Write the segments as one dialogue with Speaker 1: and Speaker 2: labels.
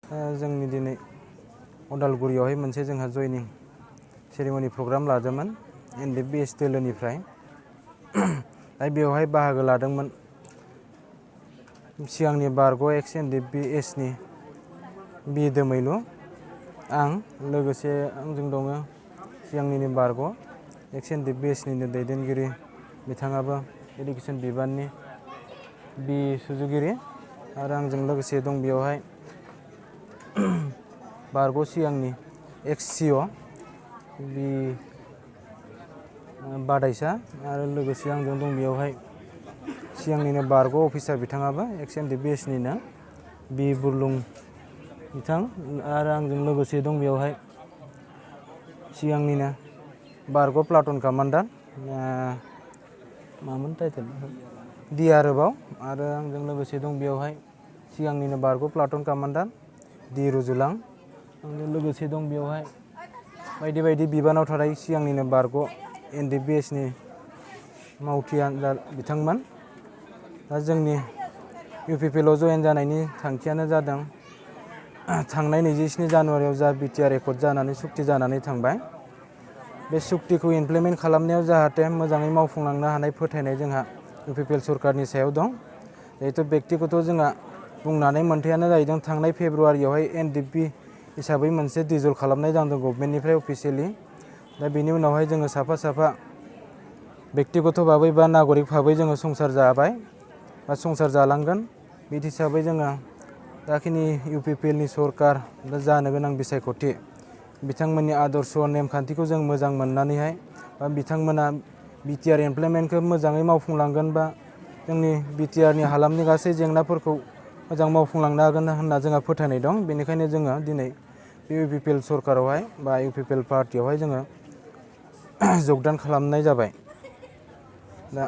Speaker 1: जोंनि दिनै उदालगुरियावहाय मोनसे जोंहा जयनिं सेरेमनि प्रग्राम लादोंमोन NDPS दोलोनिफ्राय दा बेवहाय बाहागो लादोंमोन सिगांनि बारग' एक्स NDPS नि बि दोमैलु आं लोगोसे आंजों दङ सिगांनिनो बारग' एक्स NDPS निनो दैदेनगिरि बिथाङाबो एडुकेसन बिबाननि बि सुजुगिरि आरो आंजों लोगोसे दं बेवहाय बारग' सिगांनि एक्स CO बि बादायसा आरो लोगोसे आंजों दं बेवहाय सिगांनिनो बारग' अफिसार बिथाङाबो एक्स NDPS निनो बि बुरलुं बिथां आरो आंजों लोगोसे दं बेवहाय सिगांनिनो बारग' प्लाटुन कामान्डार मामोन टाइटेल डि आरोबाव आरो आंजों लोगोसे दं बेवहाय सिगांनिनो बारग' प्लाटुन कामान्डार डि रुजुलां आंजों लोगोसे दं बेवहाय बायदि बायदि बिबानाव थानाय सिगांनिनो बारग' NDPS नि मावथि आनजाद बिथांमोन दा जोंनि UPPL आव जयेन जानायनि थांखियानो जादों थांनाय 27 जानुवारियाव जा BTR एकर्ड जानानै सुक्ति जानानै थांबाय बे सुक्तिखौ इमप्लिमेन्ट खालामनायाव जाहाथे मोजाङै मावफुंलांनो हानाय फोथायनाय जोंहा UPPL सरकारनि सायाव दं जिहेतु बेक्तिगत जोंहा बुंनानै मोन्थायानो जाहैदों थांनाय फेब्रुवारियावहाय NDP हिसाबै मोनसे डिजल्भ खालामनाय जादों गभर्नमेन्टनिफ्राय अफिसियेलि दा बेनि उनावहाय जोङो साफा साफा बेक्तिगत भाबै बा नागरिक भाबै जोङो संसार जाबाय बा संसार जालांगोन बे हिसाबै जोङो जाखिनि UPPL नि सरकार दा जानो गोनां बिसायख'थि बिथांमोननि आदर्श नेमखान्थिखौ जों मोजां मोननानैहाय बा बिथांमोना BTR इमप्लिमेन्टखौ मोजाङै मावफुंलांगोन बा जोंनि BTR नि हालामनि गासै जेंनाफोरखौ मोजां मावफुंलांनो हागोन होनना जोंहा फोथायनाय दं बेनिखायनो जोङो दिनै बे UPPL सरकारावहाय बा UPPL पार्टियावहाय जोङो जगदान खालामनाय जाबाय दा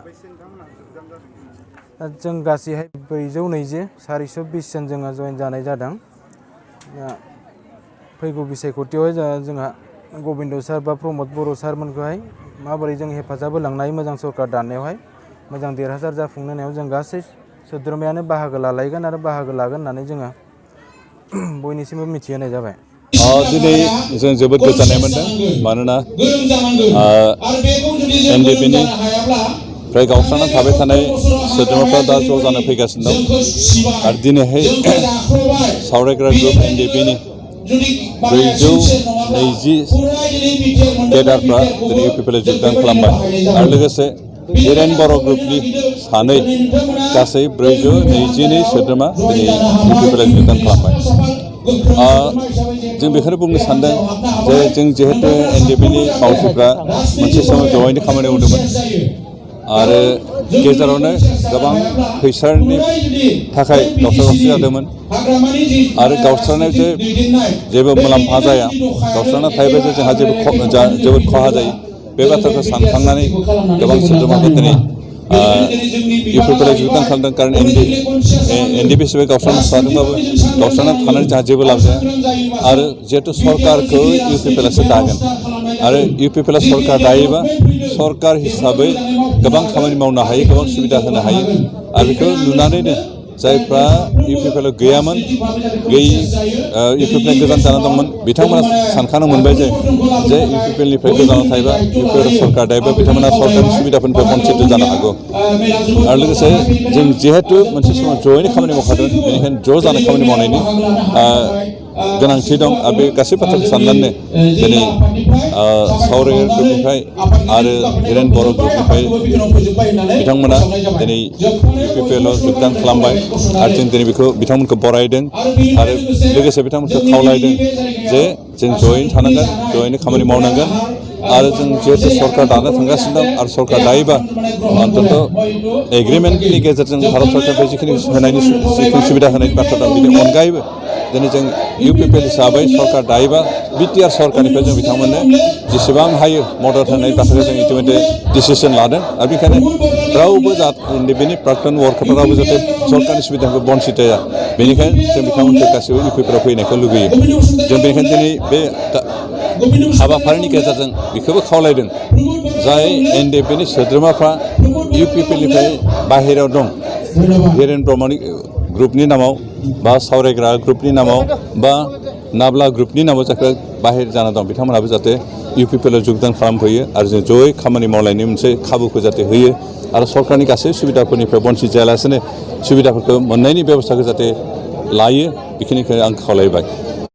Speaker 1: जों गासैहाय 420 420 जन जोङो जयेन जानाय जादों दा फैगौ बिसायख'थियावहाय जोंहा गबिन्द सार बा प्रमद बर' सारमोनखौहाय माबोरै जों हेफाजाब होलांनो हायो मोजां सरकार दानायावहाय मोजां देरहासार जाफुंनो होनायाव जों गासै सोद्रोमायानो बाहागो लालायगोन आरो बाहागो लागोन होननानै जोङो बयनिसिमबो मिथिहोनाय जाबाय।
Speaker 2: दिनै जों जोबोद गोजोननाय मोनदों मानोना NDP निफ्राय गावस्रानानै थाबाय थानाय सोद्रोमाफ्रा दा ज' जानो फैगासिनो दं आरो दिनैहाय सावरायग्रा ग्रुप NDP नि 420 केडारफ्रा दिनै UPPL आव जगदान खालामबाय आरो लोगोसे हिरेन बर' ग्रुपनि सानै गासै 422 सोद्रोमा दिनै UPPL आव जगदान खालामबाय। जों बेखौनो बुंनो सानदों जे जों जिहेतु NDP नि मावथिफ्रा मोनसे समाव जयैनो खामानि मावदोंमोन आरो गेजेरावनो गोबां फैसानि थाखाय गावस्रा-गावस्रि जादोंमोन आरो गावस्रानायाव जे जेबो मुलाम्फा जाया गावस्राना थायोबा जे जोंहा जोबोद खहा जायो बे बाथ्राखौ सानखांनानै गोबां सोद्रोमाफोरा दिनै UPPL आव जगदान खालामदों कारन NDP हिसाबै गावस्राना थादोंबाबो गावस्राना थानानै जोंहा जेबो लाब जाया आरो जिहेतु सरकारखौ UPPL आसो दागोन आरो UPPL आ सरकार दायोबा सरकार हिसाबै गोबां खामानि मावनो हायो गोबां सुबिदा होनो हायो आरो बेखौ नुनानैनो जायफ्रा UPPL आव गैयामोन UPPL गोजान जाना दंमोन बिथांमोना सानखानो मोनबाय जे UPPL निफ्राय गोजानाव थायोबा UPPL सरकार दायोबा बिथांमोना सरकारनि सुबिदाफोरनिफ्राय बन्सित जानो हागौ आरो लोगोसे जों जिहेतु मोनसे समाव जयैनो खामानि मावखादों बेनिखायनो ज' जानाय खामानि मावनायनि गोनांथि दं आरो बे गासै बाथ्राखौ साननानै दिनै सावरायग्रा ग्रुपनिफ्राय आरो हिरेन बर' ग्रुपनिफ्राय बिथांमोना दिनै UPPL आव जगदान खालामबाय आरो जों दिनै बेखौ बिथांमोनखौ बरायदों आरो लोगोसे बिथांमोनखौ खावलायदों जे जों जयैनो थानांगोन जयैनो खामानि मावनांगोन आरो जों जिहेतु सरकार दानो थांगासिनो दं आरो सरकार दायोबा अन्तत एग्रिमेन्टनि गेजेरजों भारत सरकारनिफ्राय जिखिनि सुबिदा होनायनि बाथ्रा दं बेनि अनगायैबो दिनै जों UPPL हिसाबै सरकार दायोबा BTR सरकारनिफ्राय जों बिथांमोननो जेसेबां हायो मदद होनाय बाथ्राखौ जों इतिमध्य डिसिसन लादों आरो बेखायनो रावबो NDP नि प्राक्तन वार्कारफोराबो जाहाथे सरकारनि सुबिदाखौ बन्सित जाया बेनिखायनो जों बिथांमोनखौ गासैबो UPPL आव फैनायखौ लुगैयो जों बेनिखायनो दिनै बे हाबाफारिनि गेजेरजों बेखौबो खावलायदों जाय NDP नि सोद्रोमाफ्रा UPPL निफ्राय बाहेरायाव दं हिरेन ग्रुपनि नामाव बा सावरायग्रा ग्रुपनि नामाव बा नाब्ला ग्रुपनि नामाव जायफोर बाहेर जाना दं बिथांमोनाबो जाहाथे इउपिपिएलआव जोगदान खालामफैयो आरो जों जयै खामानि मावलायनो मोनसे खाबुखौ जाहाथे होयो आरो सरकारनि गासै सुबिदाफोरनिफ्राय बन्सित जायालासेनो सुबिदाफोरखौ मोननायनि बेबस्थाखौ जाहाथे लायो बेखिनिखौ आं खावलायबाय।